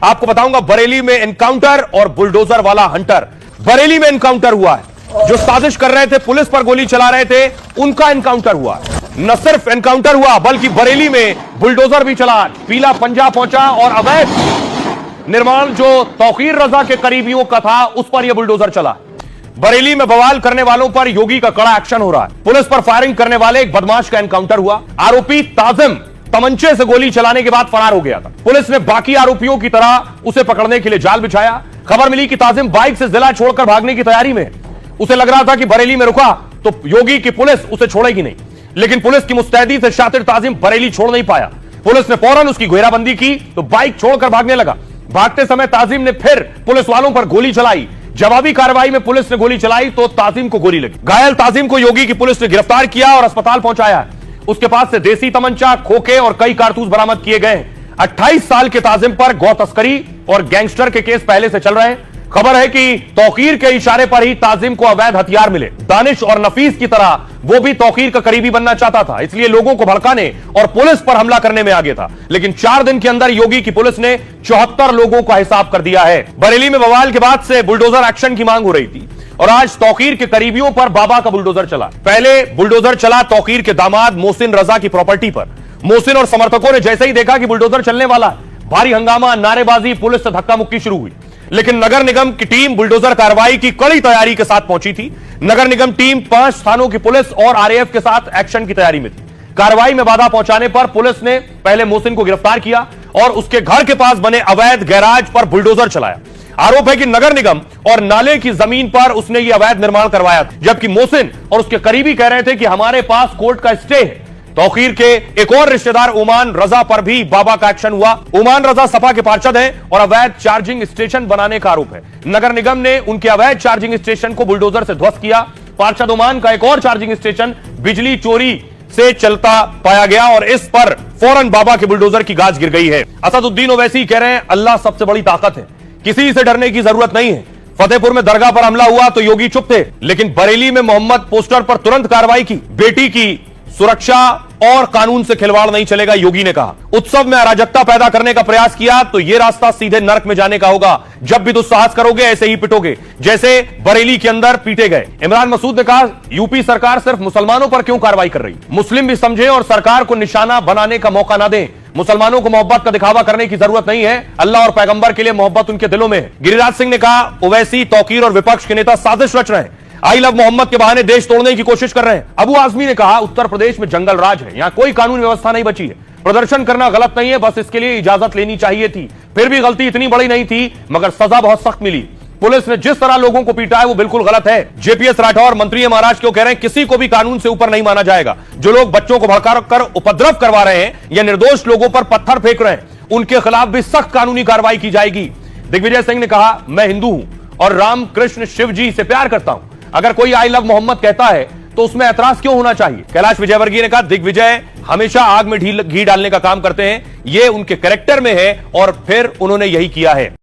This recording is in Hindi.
आपको बताऊंगा बरेली में एनकाउंटर और बुलडोजर वाला हंटर। बरेली में एनकाउंटर हुआ है, जो साजिश कर रहे थे, पुलिस पर गोली चला रहे थे, उनका एनकाउंटर हुआ। न सिर्फ एनकाउंटर हुआ बल्कि बरेली में बुलडोजर भी चला, पीला पंजा पहुंचा और अवैध निर्माण जो तौकीर रजा के करीबियों का था उस पर यह बुलडोजर चला। बरेली में बवाल करने वालों पर योगी का कड़ा एक्शन हो रहा है। पुलिस पर फायरिंग करने वाले एक बदमाश का एनकाउंटर हुआ। आरोपी ताजिम तमंचे से गोली चलाने के बाद फरार हो गया था। पुलिस ने बाकी आरोपियों की तरह उसे पकड़ने के लिए जाल बिछाया। खबर मिली कि ताजिम बाइक से जिला छोड़कर भागने की तैयारी में। उसे लग रहा था कि बरेली में रुका तो योगी की पुलिस उसे छोड़ेगी नहीं, लेकिन पुलिस की मुस्तैदी से शातिर ताजिम बरेली छोड़ नहीं पाया। पुलिस ने फौरन उसकी घेराबंदी की तो बाइक छोड़कर भागने लगा। भागते समय ताजिम ने फिर पुलिस वालों पर गोली चलाई। जवाबी कार्रवाई में पुलिस ने गोली चलाई तो ताजिम को गोली लगी। घायल ताजिम को योगी की पुलिस ने गिरफ्तार किया और अस्पताल पहुंचाया। उसके पास से देसी तमंचा, खोखे और कई कारतूस बरामद किए गए। 28 साल के ताजिम पर गौ तस्करी और गैंगस्टर के केस पहले से चल रहे हैं। खबर है कि तौकीर के इशारे पर ही ताजिम को अवैध हथियार मिले। दानिश और नफीस की तरह वो भी तौकीर का करीबी बनना चाहता था, इसलिए लोगों को भड़काने और पुलिस पर हमला करने में आगे था। लेकिन 4 दिन के अंदर योगी की पुलिस ने 74 लोगों का हिसाब कर दिया है। बरेली में बवाल के बाद से बुलडोजर एक्शन की मांग हो रही थी और आज तौकीर के करीबियों पर बाबा का बुलडोजर चला। पहले बुलडोजर चला तौकीर के दामाद मोहसिन रजा की प्रॉपर्टी पर। मोहसिन और समर्थकों ने जैसे ही देखा कि बुलडोजर चलने वाला, भारी हंगामा, नारेबाजी, पुलिस से धक्का मुक्की शुरू हुई। लेकिन नगर निगम की टीम बुलडोजर कार्रवाई की कड़ी तैयारी के साथ पहुंची थी। नगर निगम टीम 5 थानों की पुलिस और आरएएफ के साथ एक्शन की तैयारी में थी। कार्रवाई में बाधा पहुंचाने पर पुलिस ने पहले मोहसिन को गिरफ्तार किया और उसके घर के पास बने अवैध गैराज पर बुलडोजर चलाया। आरोप है कि नगर निगम और नाले की जमीन पर उसने यह अवैध निर्माण करवाया था, जबकि मोहसिन और उसके करीबी कह रहे थे कि हमारे पास कोर्ट का स्टे है। तौकीर के एक और रिश्तेदार उमान रजा पर भी बाबा का एक्शन हुआ। उमान रजा सपा के पार्षद हैं और अवैध चार्जिंग स्टेशन बनाने का आरोप है। नगर निगम ने उनके अवैध चार्जिंग स्टेशन को बुलडोजर से ध्वस्त किया। पार्षद उमान का एक और चार्जिंग स्टेशन बिजली चोरी से चलता पाया गया और इस पर फौरन बाबा के बुलडोजर की गाज गिर गई है। असदुद्दीन ओवैसी कह रहे हैं अल्लाह सबसे बड़ी ताकत है, किसी से डरने की जरूरत नहीं है। फतेहपुर में दरगाह पर हमला हुआ तो योगी चुप थे, लेकिन बरेली में मोहम्मद पोस्टर पर तुरंत कार्रवाई की। बेटी की सुरक्षा और कानून से खिलवाड़ नहीं चलेगा, योगी ने कहा। उत्सव में अराजकता पैदा करने का प्रयास किया तो यह रास्ता सीधे नरक में जाने का होगा। जब भी दुस्साहस करोगे ऐसे ही पिटोगे, जैसे बरेली के अंदर पीटे गए। इमरान मसूद ने कहा यूपी सरकार सिर्फ मुसलमानों पर क्यों कार्रवाई कर रही, मुस्लिम भी समझे और सरकार को निशाना बनाने का मौका ना दें। मुसलमानों को मोहब्बत का दिखावा करने की जरूरत नहीं है, अल्लाह और पैगंबर के लिए मोहब्बत उनके दिलों में है। गिरिराज सिंह ने कहा ओवैसी, तौकीर और विपक्ष के नेता साजिश रच रहे हैं, आई लव मोहम्मद के बहाने देश तोड़ने की कोशिश कर रहे हैं। अबू आजमी ने कहा उत्तर प्रदेश में जंगल राज है, यहां कोई कानून व्यवस्था नहीं बची है। प्रदर्शन करना गलत नहीं है, बस इसके लिए इजाजत लेनी चाहिए थी। फिर भी गलती इतनी बड़ी नहीं थी, मगर सजा बहुत सख्त मिली। पुलिस ने जिस तरह लोगों को पीटा है वो बिल्कुल गलत है। जेपीएस राठौर मंत्री महाराज क्यों कह रहे हैं किसी को भी कानून से ऊपर नहीं माना जाएगा। जो लोग बच्चों को भड़का कर उपद्रव करवा रहे हैं या निर्दोष लोगों पर पत्थर फेंक रहे हैं, उनके खिलाफ भी सख्त कानूनी कार्रवाई की जाएगी। दिग्विजय सिंह ने कहा मैं हिंदू हूं और राम कृष्ण शिव जी से प्यार करता हूं, अगर कोई आई लव मोहम्मद कहता है तो उसमें ऐतराज क्यों होना चाहिए। कैलाश विजयवर्गीय ने कहा दिग्विजय हमेशा आग में घी डालने का काम करते हैं, यह उनके कैरेक्टर में है और फिर उन्होंने यही किया है।